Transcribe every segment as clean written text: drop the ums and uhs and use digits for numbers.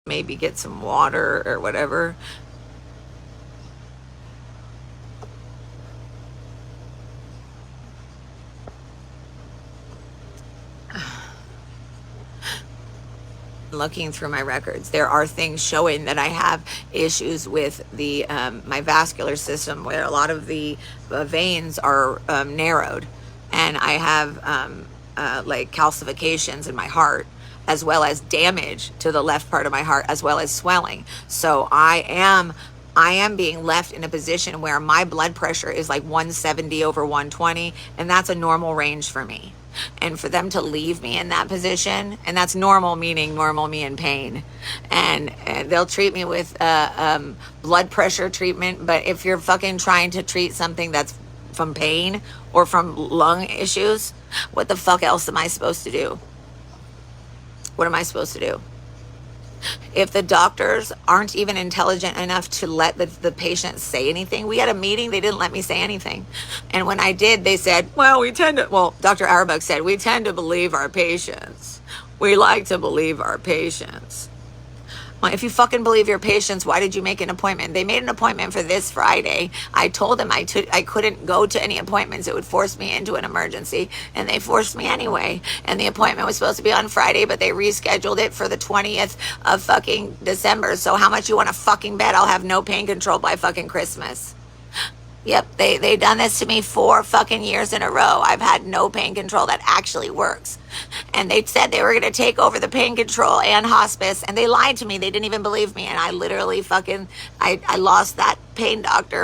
maybe get some water or whatever. Looking through my records, there are things showing that I have issues with the my vascular system, where a lot of the veins are narrowed, and I have like calcifications in my heart, as well as damage to the left part of my heart, as well as swelling. So I am being left in a position where my blood pressure is like 170 over 120, and that's a normal range for me. And for them to leave me in that position, and that's normal, meaning normal me in pain, and they'll treat me with blood pressure treatment. But if you're fucking trying to treat something that's from pain or from lung issues, what the fuck else am I supposed to do? What am I supposed to do? If the doctors aren't even intelligent enough to let the patient say anything, we had a meeting, they didn't let me say anything. And when I did, they said, well, Dr. Auerbach said, we tend to believe our patients. We like to believe our patients. Well, if you fucking believe your patients, why did you make an appointment? They made an appointment for this Friday. I told them I couldn't go to any appointments. It would force me into an emergency, and they forced me anyway. And the appointment was supposed to be on Friday, but they rescheduled it for the 20th of fucking December. So how much you want to fucking bet I'll have no pain control by fucking Christmas? Yep, they done this to me 4 fucking years in a row. I've had no pain control that actually works. And they said they were going to take over the pain control and hospice, and they lied to me. They didn't even believe me, and I literally I lost that pain doctor,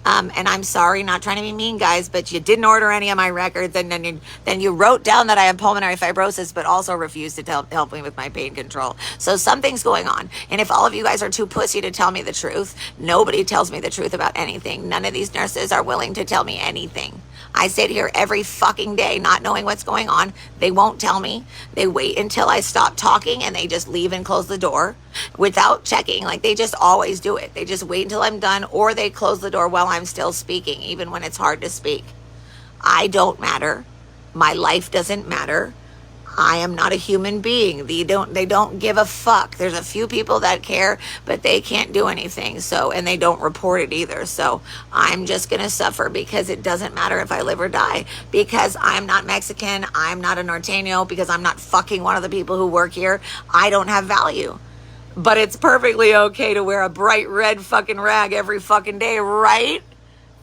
and I'm sorry, not trying to be mean, guys, but you didn't order any of my records, and then you wrote down that I have pulmonary fibrosis, but also refused to help me with my pain control. So something's going on, and if all of you guys are too pussy to tell me the truth, nobody tells me the truth about anything. None of these nurses are willing to tell me anything. I sit here every fucking day not knowing what's going on. They won't tell me. They wait until I stop talking, and they just leave and close the door without checking. Like, they just always do it. They just wait until I'm done, or they close the door while I'm still speaking, even when it's hard to speak. I don't matter. My life doesn't matter. I am not a human being. They don't give a fuck. There's a few people that care, but they can't do anything. So, and they don't report it either. So I'm just going to suffer, because it doesn't matter if I live or die, because I'm not Mexican. I'm not a Norteño, because I'm not fucking one of the people who work here. I don't have value. But it's perfectly okay to wear a bright red fucking rag every fucking day, right?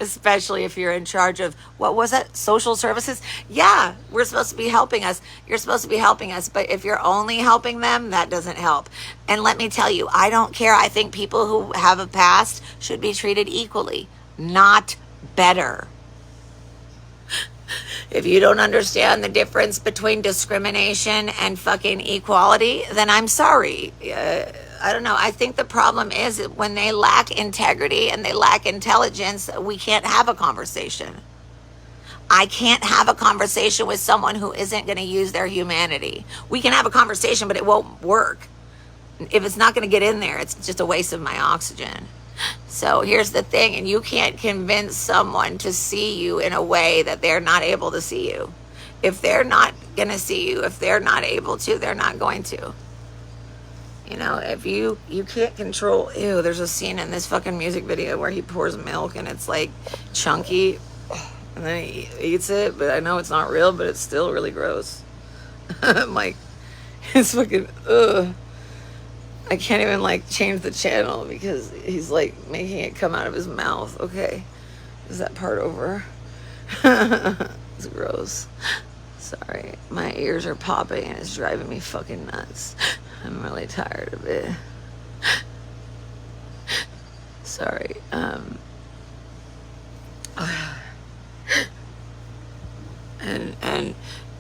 Especially if you're in charge of, what was it, social services? Yeah, we're supposed to be helping us. You're supposed to be helping us. But if you're only helping them, that doesn't help. And let me tell you, I don't care. I think people who have a past should be treated equally, not better. If you don't understand the difference between discrimination and fucking equality, then I'm sorry. I don't know. I think the problem is when they lack integrity and they lack intelligence, we can't have a conversation. I can't have a conversation with someone who isn't going to use their humanity. We can have a conversation, but it won't work. If it's not going to get in there, it's just a waste of my oxygen. So here's the thing, and you can't convince someone to see you in a way that they're not able to see you. If they're not going to see you, if they're not able to, they're not going to. You know, if you can't control, there's a scene in this fucking music video where he pours milk and it's like chunky, and then he eats it, but I know it's not real, but it's still really gross. I'm like, it's fucking, ugh. I can't even like change the channel because he's like making it come out of his mouth. Okay, is that part over? It's gross. Sorry, my ears are popping and it's driving me fucking nuts. I'm really tired of it. Sorry.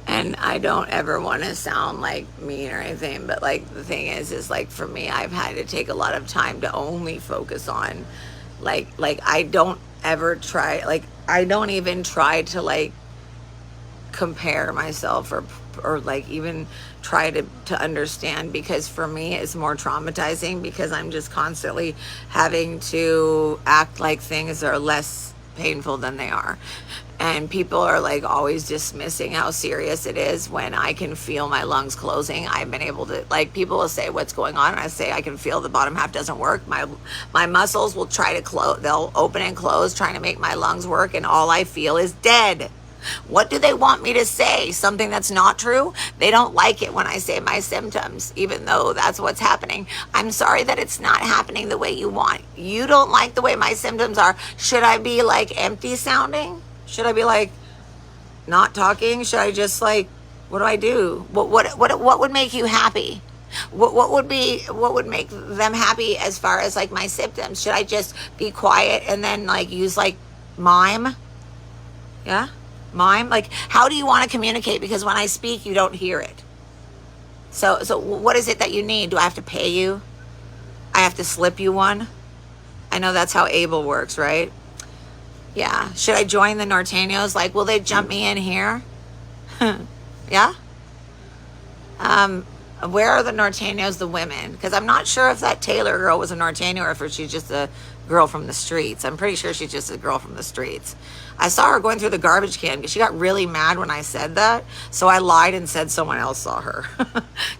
And I don't ever want to sound like mean or anything, but like the thing is like for me, I've had to take a lot of time to only focus on like I don't ever try, like I don't even try to like compare myself or like even try to understand, because for me it's more traumatizing, because I'm just constantly having to act like things are less painful than they are. And people are like always dismissing how serious it is when I can feel my lungs closing. I've been able to, like, people will say what's going on, and I say I can feel the bottom half doesn't work. My muscles will try to close, they'll open and close trying to make my lungs work, and all I feel is dead. What do they want me to say? Something that's not true? They don't like it when I say my symptoms, even though that's what's happening. I'm sorry that it's not happening the way you want. You don't like the way my symptoms are. Should I be like empty sounding? Should I be like not talking? Should I just like, what do I do? What would make you happy? What would make them happy as far as like my symptoms? Should I just be quiet and then like use like mime? Yeah? Mime? Like, how do you want to communicate? Because when I speak, you don't hear it. So what is it that you need? Do I have to pay you? I have to slip you one? I know that's how Able works, right? Yeah. Should I join the Norteños? Like, will they jump me in here? Yeah? Where are the Norteños, the women? Because I'm not sure if that Taylor girl was a Norteño or if she's just a girl from the streets. I'm pretty sure she's just a girl from the streets. I saw her going through the garbage can because she got really mad when I said that. So I lied and said someone else saw her.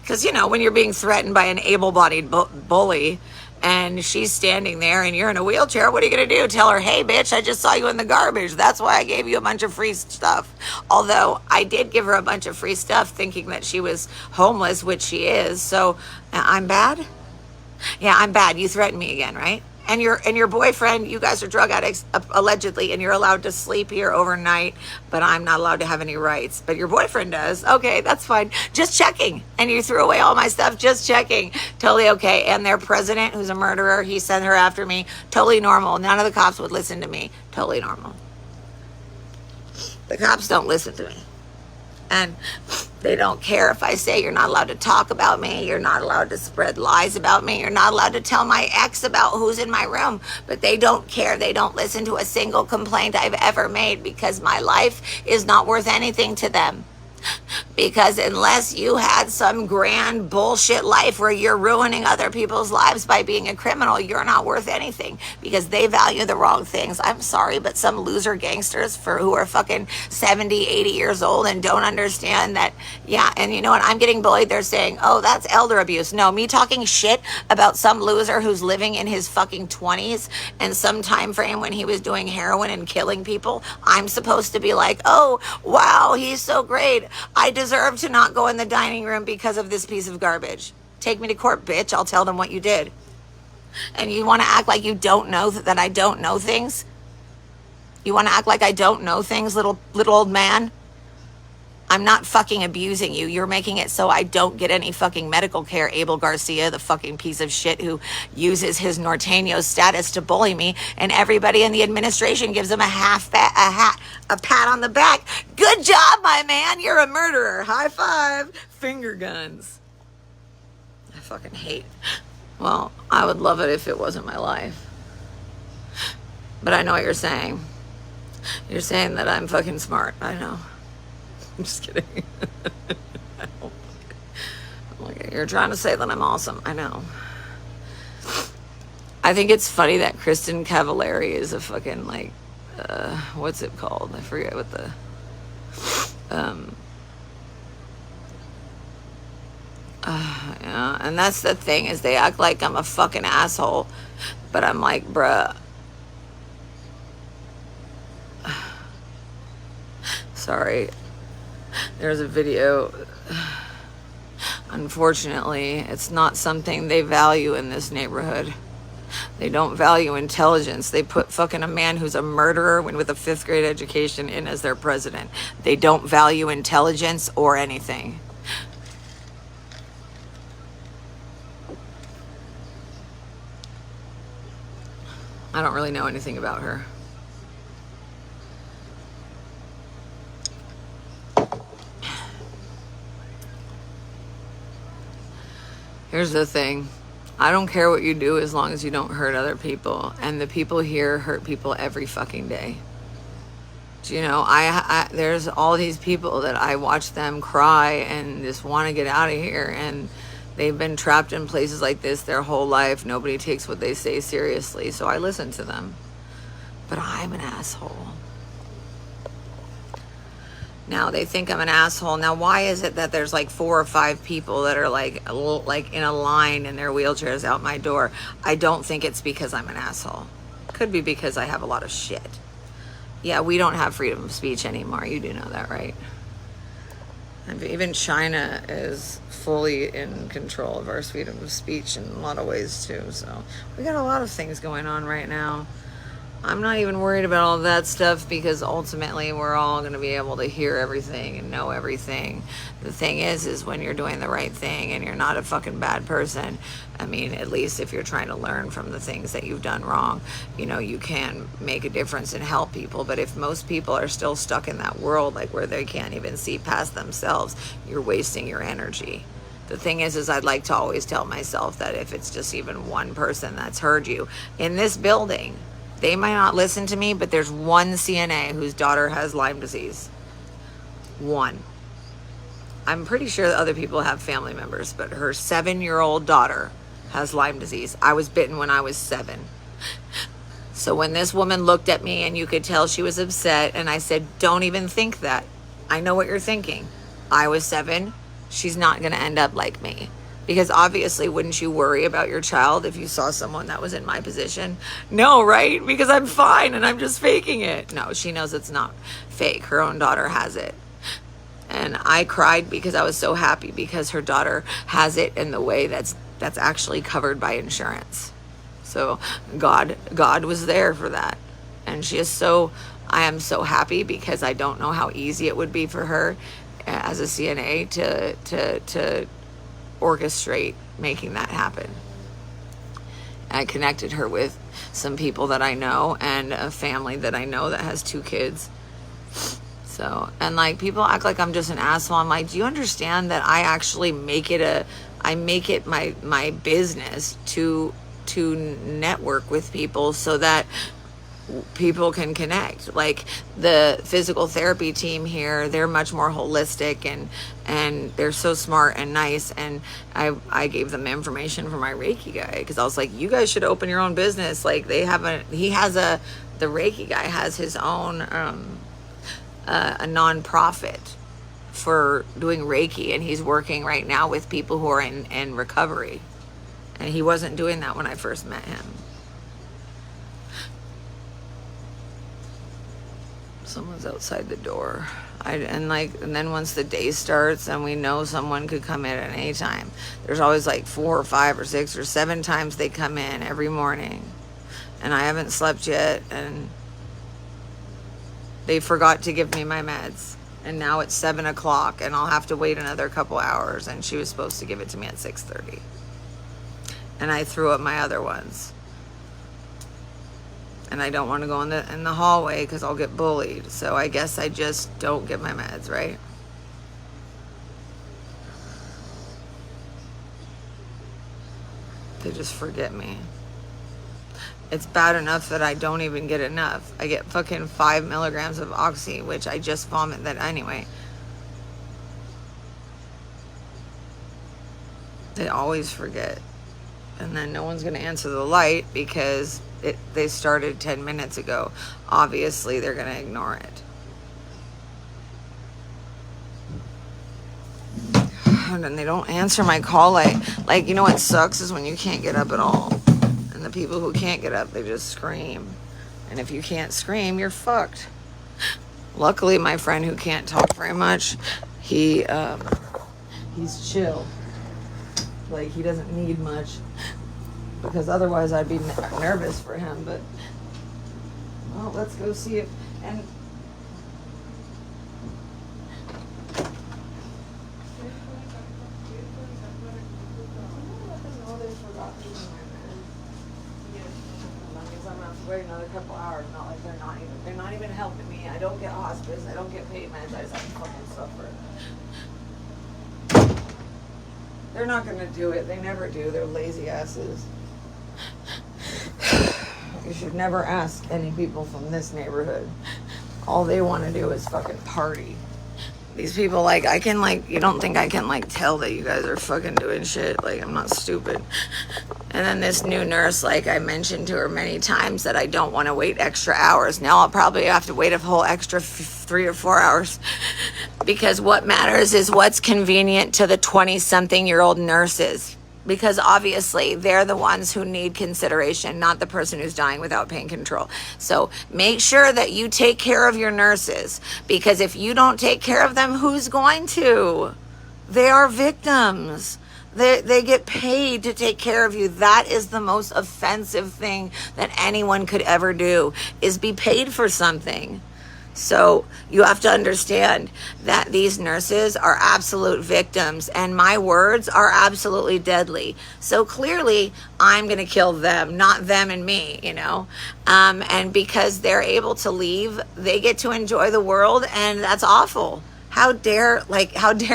Because, you know, when you're being threatened by an able-bodied bully and she's standing there and you're in a wheelchair, what are you going to do? Tell her, hey, bitch, I just saw you in the garbage. That's why I gave you a bunch of free stuff. Although I did give her a bunch of free stuff thinking that she was homeless, which she is. So I'm bad? Yeah, I'm bad. You threatened me again, right? And your boyfriend, you guys are drug addicts, allegedly, and you're allowed to sleep here overnight, but I'm not allowed to have any rights. But your boyfriend does. Okay, that's fine. Just checking. And you threw away all my stuff, just checking. Totally okay. And their president, who's a murderer, he sent her after me. Totally normal. None of the cops would listen to me. Totally normal. The cops don't listen to me. And they don't care if I say you're not allowed to talk about me, you're not allowed to spread lies about me, you're not allowed to tell my ex about who's in my room. But they don't care. They don't listen to a single complaint I've ever made because my life is not worth anything to them. Because unless you had some grand bullshit life where you're ruining other people's lives by being a criminal, you're not worth anything because they value the wrong things. I'm sorry, but some loser gangsters who are fucking 70, 80 years old and don't understand that, yeah, and you know what, I'm getting bullied. They're saying, oh, that's elder abuse. No, me talking shit about some loser who's living in his fucking 20s and some time frame when he was doing heroin and killing people, I'm supposed to be like, oh, wow, he's so great. I deserve to not go in the dining room because of this piece of garbage. Take me to court, bitch. I'll tell them what you did. And you want to act like you don't know that I don't know things? You want to act like I don't know things, little old man? I'm not fucking abusing you. You're making it so I don't get any fucking medical care. Abel Garcia, the fucking piece of shit who uses his Norteño status to bully me, and everybody in the administration gives him a pat on the back. Good job, my man. You're a murderer. High five. Finger guns. I fucking hate. Well, I would love it if it wasn't my life. But I know what you're saying. You're saying that I'm fucking smart. I know. I'm just kidding. You're trying to say that I'm awesome. I know. I think it's funny that Kristen Cavallari is a fucking, like, what's it called? I forget what the, yeah, and that's the thing is they act like I'm a fucking asshole, but I'm like, bruh, sorry. There's a video. Unfortunately, it's not something they value in this neighborhood. They don't value intelligence. They put fucking a man who's a murderer with a 5th grade education in as their president. They don't value intelligence or anything. I don't really know anything about her. Here's the thing. I don't care what you do as long as you don't hurt other people. And the people here hurt people every fucking day. You know, there's all these people that I watch them cry and just want to get out of here. And they've been trapped in places like this their whole life. Nobody takes what they say seriously. So I listen to them. but I'm an asshole. Now they think I'm an asshole. Now, why is it that there's like 4 or 5 people that are like in a line in their wheelchairs out my door? I don't think it's because I'm an asshole. Could be because I have a lot of shit. Yeah, we don't have freedom of speech anymore. You do know that, right? And even China is fully in control of our freedom of speech in a lot of ways too. So we got a lot of things going on right now. I'm not even worried about all that stuff because ultimately we're all going to be able to hear everything and know everything. The thing is when you're doing the right thing and you're not a fucking bad person, I mean, at least if you're trying to learn from the things that you've done wrong, you know, you can make a difference and help people. But if most people are still stuck in that world, like where they can't even see past themselves, you're wasting your energy. The thing is I'd like to always tell myself that if it's just even one person that's heard you in this building, they might not listen to me, but there's one CNA whose daughter has Lyme disease. One. I'm pretty sure that other people have family members, but her 7-year-old daughter has Lyme disease. I was bitten when I was 7. So when this woman looked at me and you could tell she was upset, and I said, don't even think that. I know what you're thinking. I was 7. She's not going to end up like me. Because obviously, wouldn't you worry about your child if you saw someone that was in my position? No, right? Because I'm fine and I'm just faking it. No, she knows it's not fake. Her own daughter has it. And I cried because I was so happy because her daughter has it in the way that's actually covered by insurance. So God was there for that. And I am so happy because I don't know how easy it would be for her as a CNA to orchestrate making that happen. I connected her with some people that I know and a family that I know that has 2 kids. So, and like people act like I'm just an asshole. I'm like, do you understand that I actually make it my business to network with people so that people can connect. Like the physical therapy team here, they're much more holistic and they're so smart and nice. And I gave them information from my Reiki guy because I was like, you guys should open your own business. Like the Reiki guy has his own a non-profit for doing Reiki, and he's working right now with people who are in recovery. And he wasn't doing that when I first met him. Someone's outside the door. And then once the day starts and we know someone could come in at any time, there's always like 4 or 5 or 6 or 7 times they come in every morning. And I haven't slept yet, and they forgot to give me my meds. And now it's 7 o'clock and I'll have to wait another couple hours, and she was supposed to give it to me at 6:30. And I threw up my other ones. And I don't want to go in the hallway because I'll get bullied. So I guess I just don't get my meds, right? They just forget me. It's bad enough that I don't even get enough. I get fucking 5 milligrams of oxy, which I just vomit that anyway. They always forget. And then no one's going to answer the light because they started 10 minutes ago. Obviously, they're going to ignore it. And then they don't answer my call light. Like, you know what sucks is when you can't get up at all. And the people who can't get up, they just scream. And if you can't scream, you're fucked. Luckily, my friend who can't talk very much, he's chill. Like, he doesn't need much. Because otherwise I'd be nervous for him. But, well, let's go see it. And wait another couple hours. Not like they're not even helping me. I don't get hospice. I don't get paid meds. I just have to fucking suffer. They're not gonna do it. They never do. They're lazy asses. You should never ask any people from this neighborhood. All they want to do is fucking party. These people, like, I can, like, you don't think I can, like, tell that you guys are fucking doing shit. Like, I'm not stupid. And then this new nurse, like, I mentioned to her many times that I don't want to wait extra hours. Now I'll probably have to wait a whole extra 3 or 4 hours. Because what matters is what's convenient to the 20-something-year-old nurses. Because obviously they're the ones who need consideration, not the person who's dying without pain control. So make sure that you take care of your nurses, because if you don't take care of them, who's going to? They are victims. They get paid to take care of you. That is the most offensive thing that anyone could ever do, is be paid for something. So you have to understand that these nurses are absolute victims, and my words are absolutely deadly. So clearly I'm going to kill them, not them and me, you know? And because they're able to leave, they get to enjoy the world, and that's awful. How dare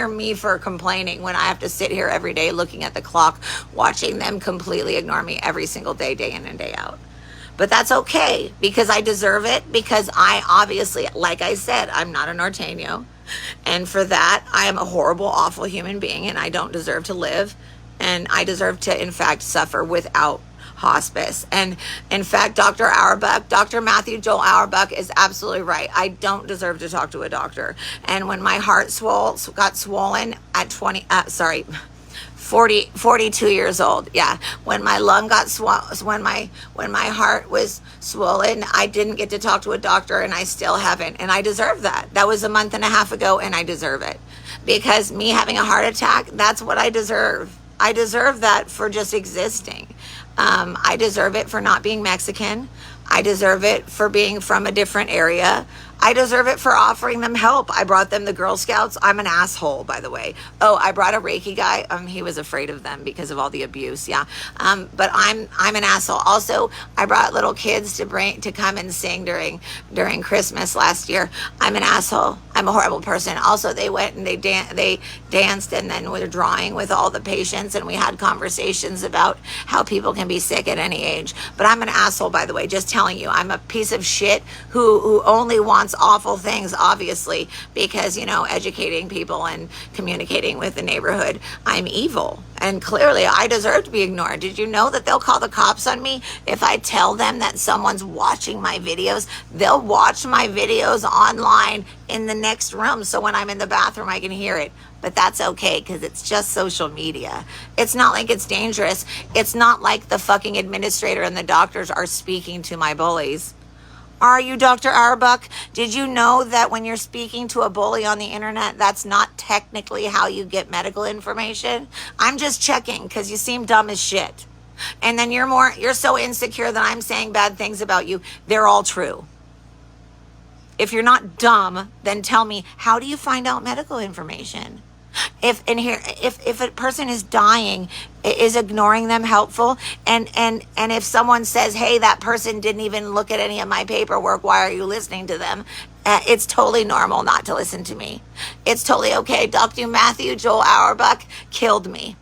me for complaining when I have to sit here every day looking at the clock, watching them completely ignore me every single day, day in and day out. But that's okay, because I deserve it, because I obviously, like I said, I'm not a Norteño. And for that, I am a horrible, awful human being, and I don't deserve to live. And I deserve to, in fact, suffer without hospice. And in fact, Dr. Auerbach, Dr. Matthew Joel Auerbach is absolutely right. I don't deserve to talk to a doctor. And when my heart got swollen at 42 years old. Yeah. When my lung got when my heart was swollen, I didn't get to talk to a doctor, and I still haven't. And I deserve that. That was a month and a half ago, and I deserve it. Because me having a heart attack, that's what I deserve. I deserve that for just existing. I deserve it for not being Mexican. I deserve it for being from a different area. I deserve it for offering them help. I brought them the Girl Scouts. I'm an asshole, by the way. Oh, I brought a Reiki guy. He was afraid of them because of all the abuse. Yeah. But I'm an asshole. Also, I brought little kids to come and sing during Christmas last year. I'm an asshole. I'm a horrible person. Also, they went and they danced and then were drawing with all the patients, and we had conversations about how people can be sick at any age. But I'm an asshole, by the way. Just telling you, I'm a piece of shit who only wants awful things, obviously, because, educating people and communicating with the neighborhood, I'm evil. And clearly I deserve to be ignored. Did you know that they'll call the cops on me if I tell them that someone's watching my videos? They'll watch my videos online in the next room, so when I'm in the bathroom I can hear it. But that's okay, because it's just social media. It's not like it's dangerous. It's not like the fucking administrator and the doctors are speaking to my bullies. Are you, Dr. Auerbach? Did you know that when you're speaking to a bully on the internet, that's not technically how you get medical information? I'm just checking, because you seem dumb as shit. And then you're so insecure that I'm saying bad things about you. They're all true. If you're not dumb, then tell me, how do you find out medical information? If a person is dying, is ignoring them helpful? And if someone says, hey, that person didn't even look at any of my paperwork, why are you listening to them? It's totally normal not to listen to me. It's totally okay. Dr. Matthew Joel Auerbach killed me.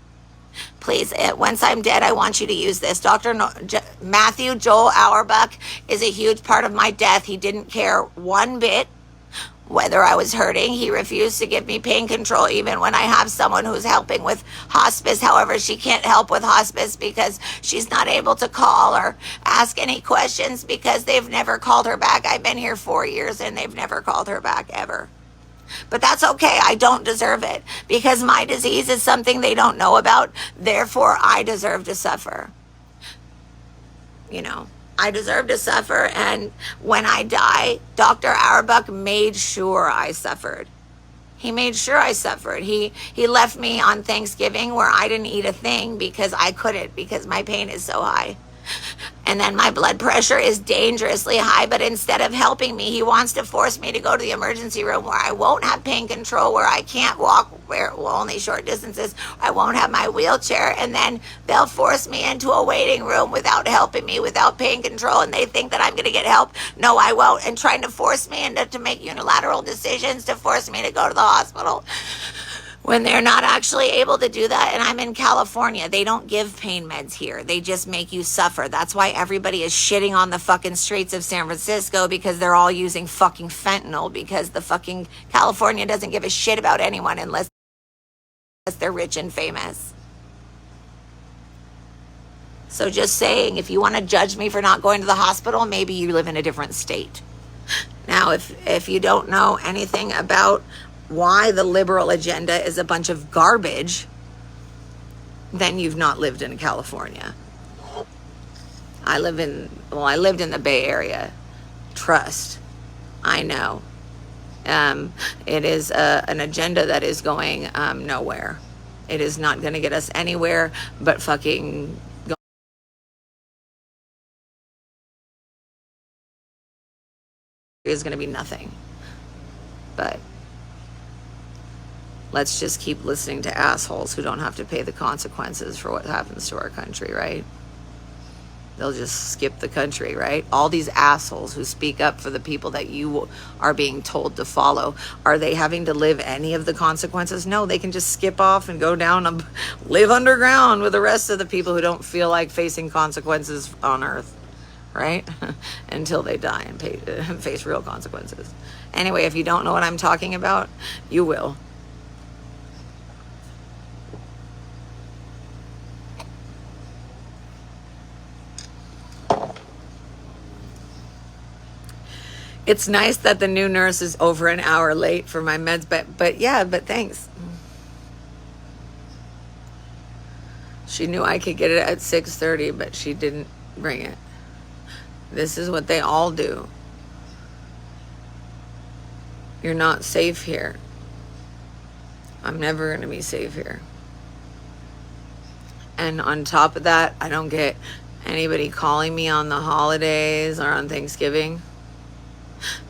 Please, once I'm dead, I want you to use this. Matthew Joel Auerbach is a huge part of my death. He didn't care one bit whether I was hurting. He refused to give me pain control, even when I have someone who's helping with hospice. However, she can't help with hospice because she's not able to call or ask any questions, because they've never called her back. I've been here 4 years and they've never called her back ever. But that's okay. I don't deserve it, because my disease is something they don't know about. Therefore, I deserve to suffer. I deserve to suffer. And when I die, Dr. Auerbach made sure I suffered. He made sure I suffered. He left me on Thanksgiving where I didn't eat a thing because I couldn't, because my pain is so high. And then my blood pressure is dangerously high, but instead of helping me, he wants to force me to go to the emergency room where I won't have pain control, where I can't walk, only short distances. I won't have my wheelchair, and then they'll force me into a waiting room without helping me, without pain control, and they think that I'm going to get help. No, I won't. And trying to force me to make unilateral decisions to force me to go to the hospital when they're not actually able to do that. And I'm in California. They don't give pain meds here. They just make you suffer. That's why everybody is shitting on the fucking streets of San Francisco, because they're all using fucking fentanyl, because the fucking California doesn't give a shit about anyone unless they're rich and famous. So just saying, if you want to judge me for not going to the hospital, maybe you live in a different state. Now, if you don't know anything about why the liberal agenda is a bunch of garbage, then you've not lived in California. I lived in the Bay Area. Trust. I know. It is an agenda that is going nowhere. It is not going to get us anywhere but fucking is going to be nothing. But let's just keep listening to assholes who don't have to pay the consequences for what happens to our country, right? They'll just skip the country, right? All these assholes who speak up for the people that you are being told to follow, are they having to live any of the consequences? No, they can just skip off and go down and live underground with the rest of the people who don't feel like facing consequences on Earth, right? Until they die and face real consequences. Anyway, if you don't know what I'm talking about, you will. It's nice that the new nurse is over an hour late for my meds, but yeah, but thanks. She knew I could get it at 6:30, but she didn't bring it. This is what they all do. You're not safe here. I'm never going to be safe here. And on top of that, I don't get anybody calling me on the holidays or on Thanksgiving.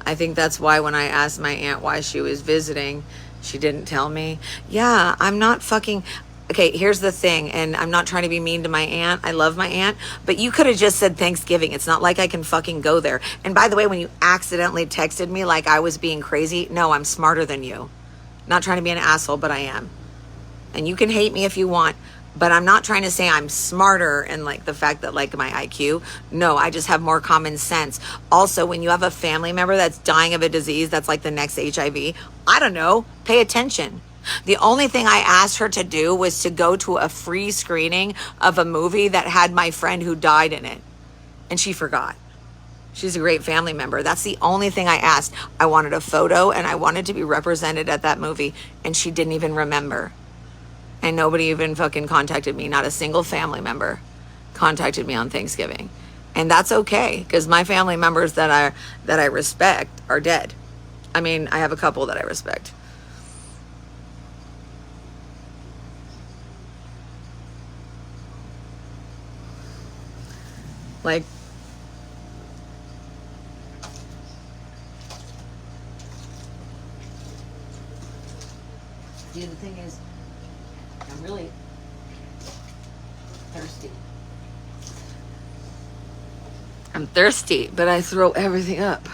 I think that's why when I asked my aunt why she was visiting, she didn't tell me. Yeah, I'm not fucking... Okay, here's the thing, and I'm not trying to be mean to my aunt. I love my aunt, but you could have just said Thanksgiving. It's not like I can fucking go there. And by the way, when you accidentally texted me like I was being crazy, no, I'm smarter than you. Not trying to be an asshole, but I am. And you can hate me if you want, but I'm not trying to say I'm smarter and like the fact that like my IQ. No, I just have more common sense. Also, when you have a family member that's dying of a disease that's like the next HIV, I don't know, pay attention. The only thing I asked her to do was to go to a free screening of a movie that had my friend who died in it. And she forgot. She's a great family member. That's the only thing I asked. I wanted a photo and I wanted to be represented at that movie. And she didn't even remember. And nobody even fucking contacted me. Not a single family member contacted me on Thanksgiving. And that's okay, because my family members that I respect are dead. I mean, I have a couple that I respect. Like, dude, the thing is, I'm really thirsty. I'm thirsty, but I throw everything up.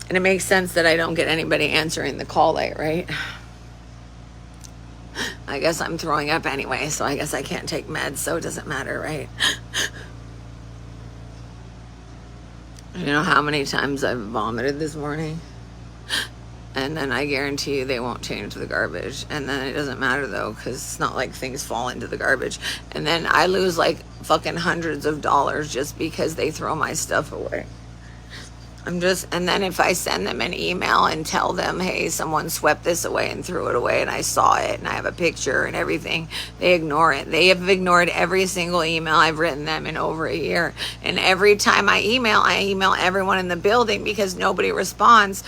And it makes sense that I don't get anybody answering the call light, right? I guess I'm throwing up anyway, so I guess I can't take meds, so it doesn't matter, right? You know how many times I've vomited this morning? And then I guarantee you they won't change the garbage. And then it doesn't matter though, because it's not like things fall into the garbage. And then I lose like fucking hundreds of dollars just because they throw my stuff away. And then if I send them an email and tell them, hey, someone swept this away and threw it away and I saw it and I have a picture and everything, they ignore it. They have ignored every single email I've written them in over a year. And every time I email everyone in the building because nobody responds.